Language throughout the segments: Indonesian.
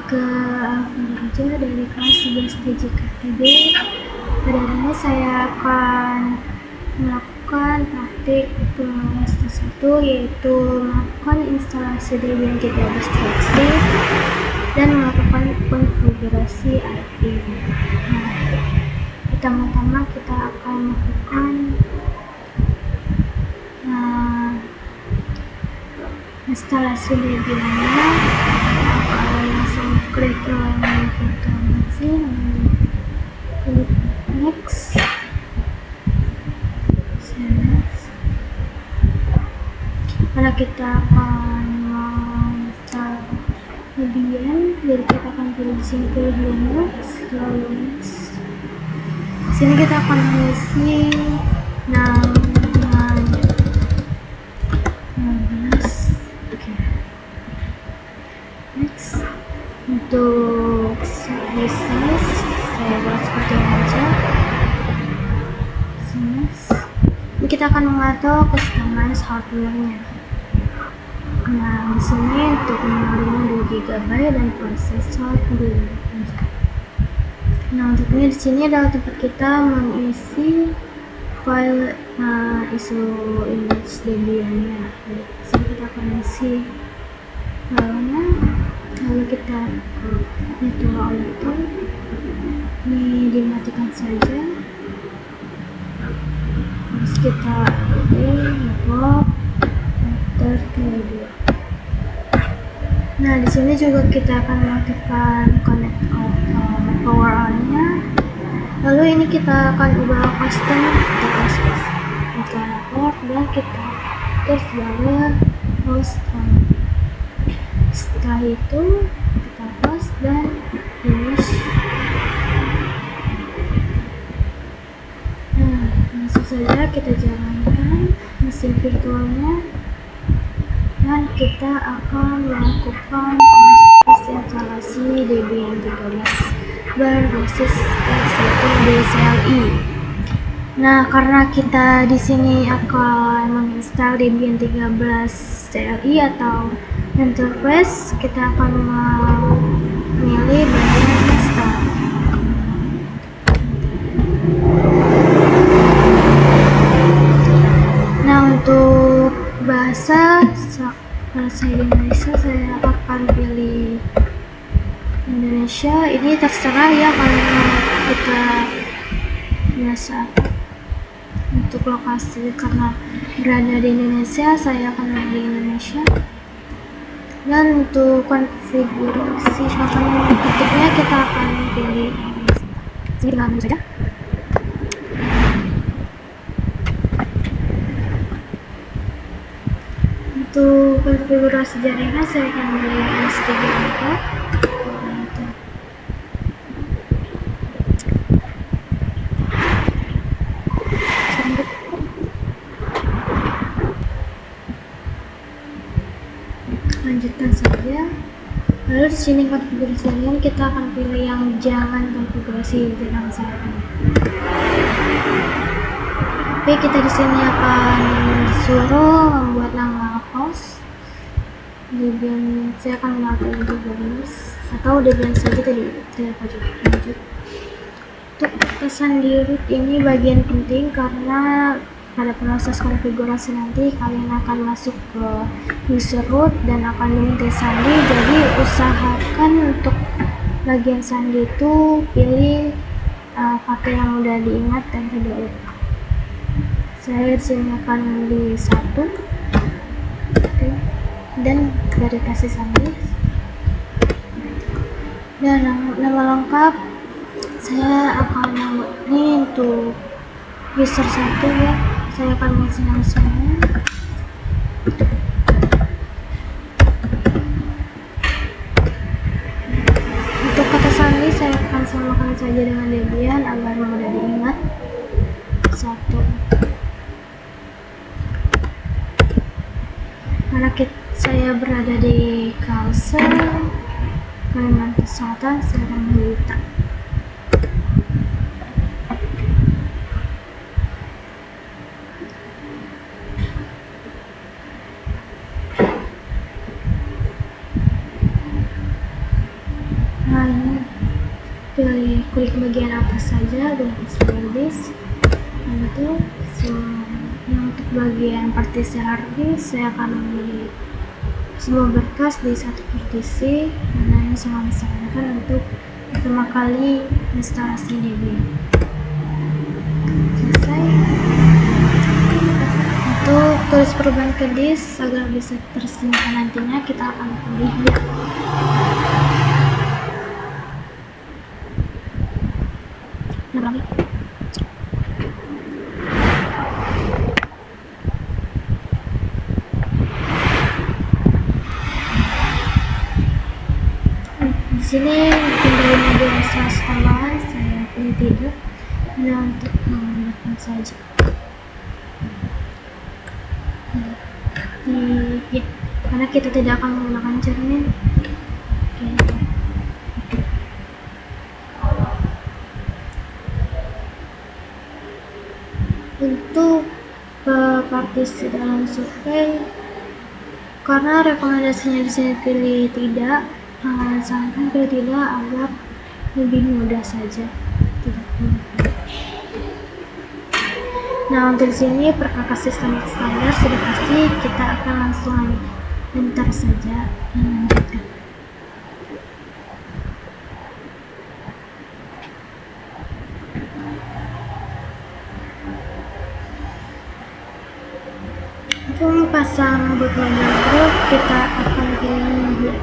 ke Alfa dari kelas 11 TJKTB. Pada hari ini saya akan melakukan praktik semester 1, yaitu melakukan instalasi Debian 13.exe dan melakukan konfigurasi IP. Pertama-tama kita akan melakukan instalasi Debian-nya. Langsung klik ke virtual machine, klik next. Karena kita akan install Debian, jadi kita akan pilih di sini, pilih Linux, lalu next. Sini kita akan mengisi nama next. Untuk services saya buat seperti ini aja. Ini kita akan mengatur customize hardware-nya. Nah, di sini untuk memorinya 2 GB dan prosesor 2 GB. Nah, untuk ini di sini adalah tempat kita mengisi file ISO image Debian-nya. Di sini kita akan isi filenya, lalu kita nyetula auto, ini dimatikan saja. Terus kita network enter ke2. Nah, di sini juga kita akan mengaktifkan connect power on-nya. Lalu ini kita akan ubah custom, kita kasih network dan kita terus sebagai host. Setelah itu kita host dan finish. Nah, langsung saja kita jalankan mesin virtualnya dan kita akan melakukan proses instalasi Debian 13 berbasis DSLI. Nah, karena kita di sini akan menginstal Debian 13 CLI atau Enterprise, kita akan memilih bagian install. Nah, untuk bahasa Indonesia saya akan pilih Indonesia. Ini terserah ya, karena kita biasa untuk lokasi karena berada di Indonesia, saya akan pilih Indonesia. Dan untuk konfigurasi ketiknya kita akan pilih sini, tinggal menu saja. Untuk konfigurasi jaringan saya akan pilih S364. Lanjutkan saja. Lalu di sini konfigurasi jaringan kita akan pilih yang jangan konfigurasi jaringan saya. Oke, kita di sini akan disuruh membuat nama host Debian. Saya akan memakai Debian atau Debian saja tadi. Saya lanjut. Untuk pesan di root ini bagian penting karena pada proses konfigurasi nanti kalian akan masuk ke user root dan akan diminta sandi. Jadi usahakan untuk bagian sandi itu pilih pakai yang udah diingat dan tidak lupa. Saya disini akan di 1. Oke. Dan verifikasi sandi. Dan nama lengkap saya akan ini untuk user 1 ya. Saya akan mengisi nama saya. Untuk kata sandi saya akan samakan saja dengan Debian agar mudah diingat. 1. Karena saya berada di Kalsel, Kalimantan Selatan, saya akan memilih. akan pilih klik bagian atas saja dan explore disk. Untuk bagian partisi hard disk, saya akan memilih semua berkas di satu partisi karena ini sangat memudahkan untuk pertama kali instalasi Debian. Selesai. Untuk tulis perubahan ke disk agar bisa tersimpan nantinya, kita akan pilih ya. Di sini tinggal media sekolah, saya pilih tidak, hanya untuk menggunakan saja. Ya, karena kita tidak akan menggunakan cermin. Untuk partisi dalam survei, karena rekomendasinya di sini pilih tidak, sarankan pilih tidak agar lebih mudah saja. Nah, untuk sini perkakas sistem standar sudah pasti, kita akan langsung enter saja dan lanjutkan. Untuk pasang bootloader group, kita akan pilih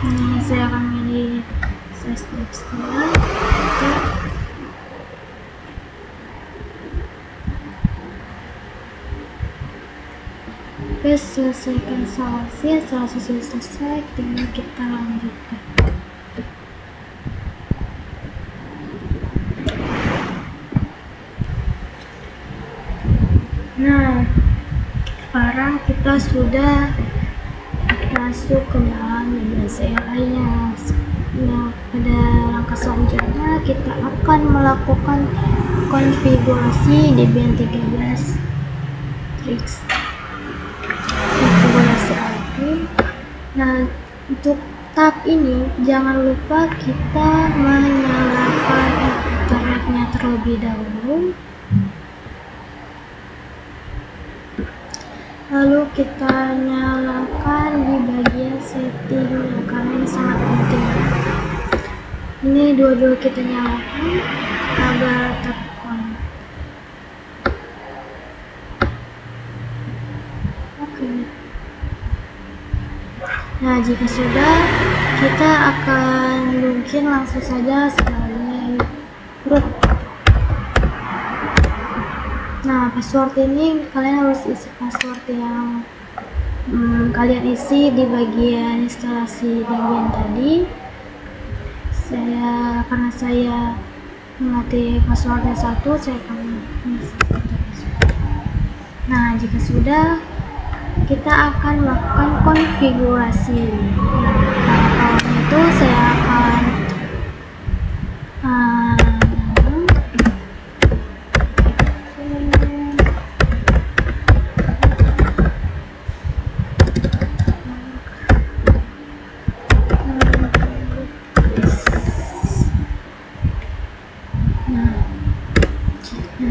ini, saya akan pilih size setengah. Oke, selesaikan instalasi. Setelah selesai, tinggal kita lanjutkan. Nah, sekarang kita sudah masuk ke dalam media CLI-nya. Nah, pada langkah selanjutnya kita akan melakukan konfigurasi Debian 13 Trix. Konfigurasi IP. Nah, untuk tab ini jangan lupa kita menyalakan internetnya terlebih dahulu. Lalu kita nyalakan di bagian setting karena ini sangat penting. Ini dua-dua kita nyalakan agar terkon. Oke. Nah, jika sudah, kita akan mungkin langsung saja sekali root. Nah, password ini kalian harus isi password yang kalian isi di bagian instalasi Debian tadi. Karena saya mengerti passwordnya 1, saya akan mengisi password. Nah, jika sudah, kita akan melakukan konfigurasi. Nah, itu saya akan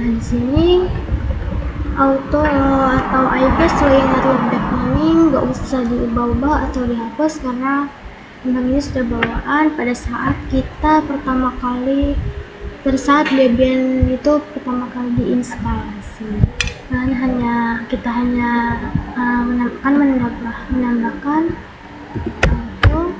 di sini auto atau IP selain rollback ini nggak usah diubah-ubah atau dihapus karena memang ini sudah bawaan pada saat kita pada saat Debian itu pertama kali diinstalasi. Dan kita hanya menambahkan auto.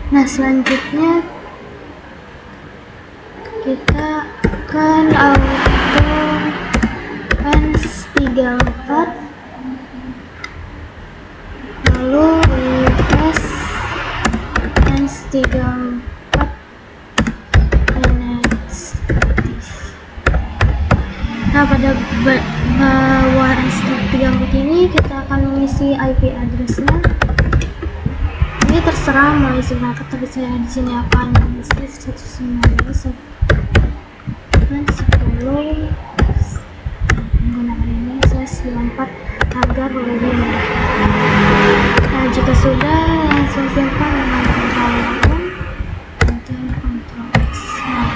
Nah, selanjutnya kita akan auto ENS34 lalu refresh ENS34 NX. Nah, pada WSD34 ini kita akan mengisi IP addressnya. Ini terserah mau isi berapa, tapi saya di sini akan mengisi 192.10 menggunakan ini saya 94 agar lebih mudah. Nah, jika sudah, langsung simpan dengan Ctrl dan Ctrl X. Nah,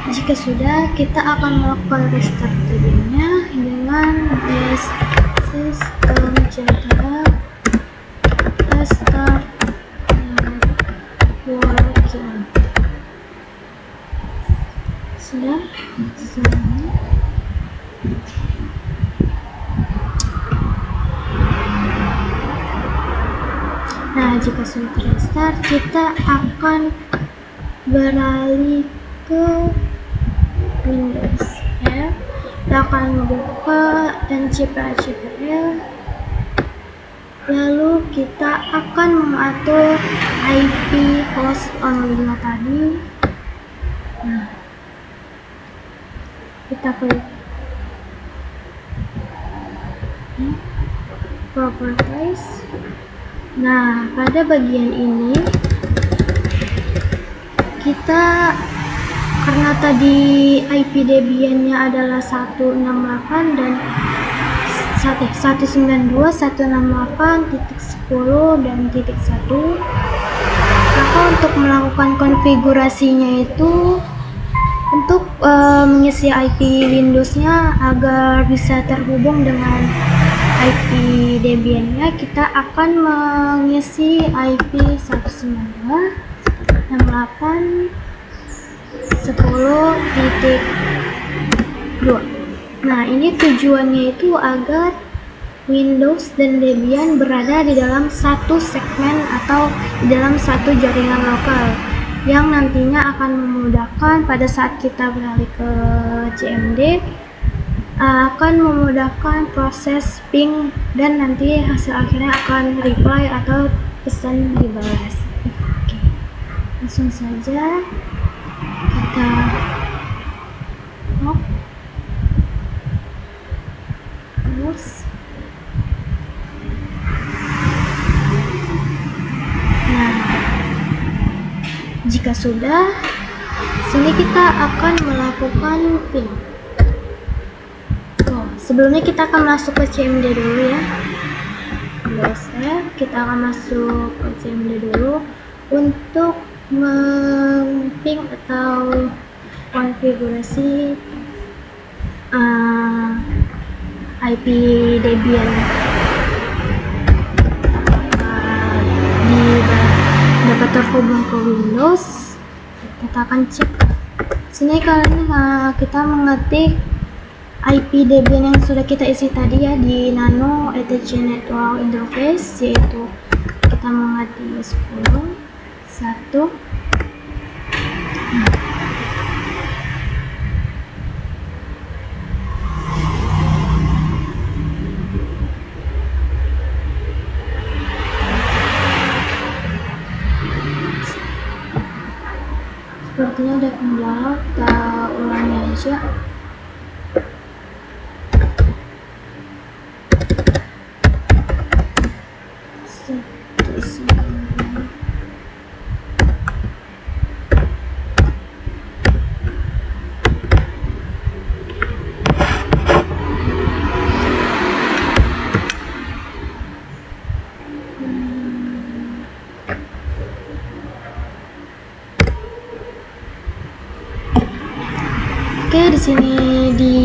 jika sudah, kita akan melakukan restart Debian-nya dengan system ctrl restart working. Sudah. Nah, jika sudah terstart, kita akan beralih ke Windows ya. Kita akan membuka ncpactl, lalu kita akan mengatur IP host on5 tadi. Nah, kita klik properties. Nah, pada bagian ini kita, karena tadi IP Debian-nya adalah 168 dan 192.168.10 dan .1, maka untuk melakukan konfigurasinya itu untuk mengisi IP Windows-nya agar bisa terhubung dengan IP Debian-nya, kita akan mengisi IP 192.10.10.2. Nah, ini tujuannya itu agar Windows dan Debian berada di dalam satu segmen atau di dalam satu jaringan lokal, yang nantinya akan memudahkan pada saat kita beralih ke CMD, akan memudahkan proses ping dan nanti hasil akhirnya akan reply atau pesan dibalas. Oke, langsung saja kita terus. Nah, jika sudah, sini kita akan melakukan ping. Sebelumnya kita akan masuk ke CMD dulu ya. Kita akan masuk ke CMD dulu untuk meng-ping atau konfigurasi IP Debian dapat terhubung ke Windows. Kita akan cek sini, karena kita mengetik IP Debian yang sudah kita isi tadi ya di nano etc network interface, yaitu kita mengetik 10.1. Sepertinya ada kendala, kita ulangi aja. Oke, di sini di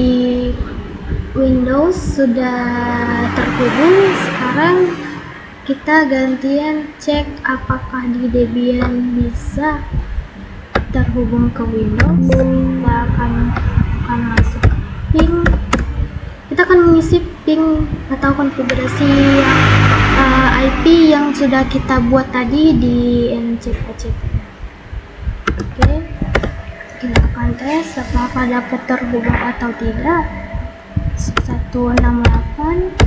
Windows sudah terhubung. Sekarang kita gantian cek apakah di Debian bisa terhubung ke Windows. Kita akan masuk ping. Kita akan mengisi ping atau konfigurasi IP yang sudah kita buat tadi di ncpactl. Oke. Kita akan tes apakah dapat terhubung atau tidak. 168.10.2.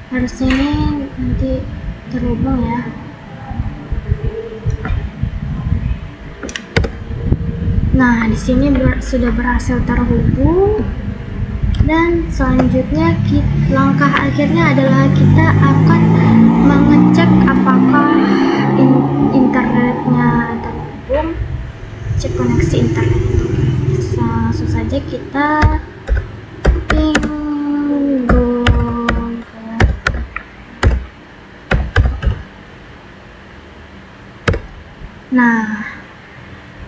Harusnya ini nanti terhubung ya. Nah, di sini sudah berhasil terhubung, dan selanjutnya langkah akhirnya adalah kita akan mengecek apakah internetnya terhubung, cek koneksi internet. Langsung saja kita ping go. Nah,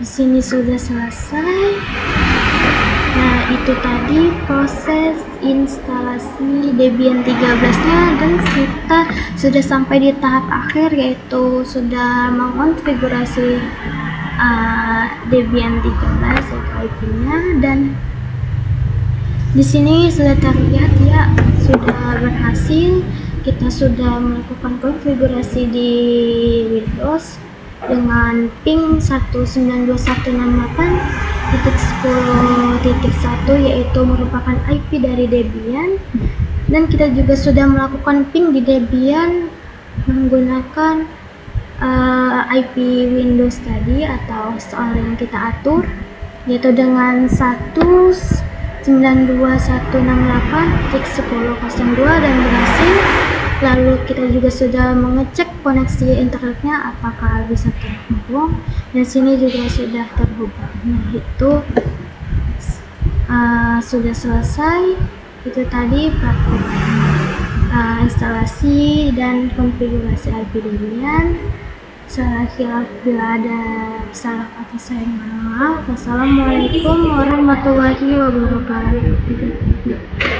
di sini sudah selesai. Nah, itu tadi proses instalasi Debian 13-nya, dan kita sudah sampai di tahap akhir, yaitu sudah mengonfigurasi Debian 13 yaitu IP-nya, dan di sini sudah terlihat ya, sudah berhasil. Kita sudah melakukan konfigurasi di Windows dengan ping 192.168.10.1, yaitu merupakan IP dari Debian, dan kita juga sudah melakukan ping di Debian menggunakan IP Windows tadi atau soal yang kita atur, yaitu dengan 192.168.10.02 dan berhasil. Lalu kita juga sudah mengecek koneksi internetnya apakah bisa terhubung, dan sini juga sudah terhubung. Nah, itu sudah selesai. Itu tadi praktik instalasi dan konfigurasi IP Debian. Bila ada salah kata saya mohon maaf. Wassalamualaikum warahmatullahi wabarakatuh.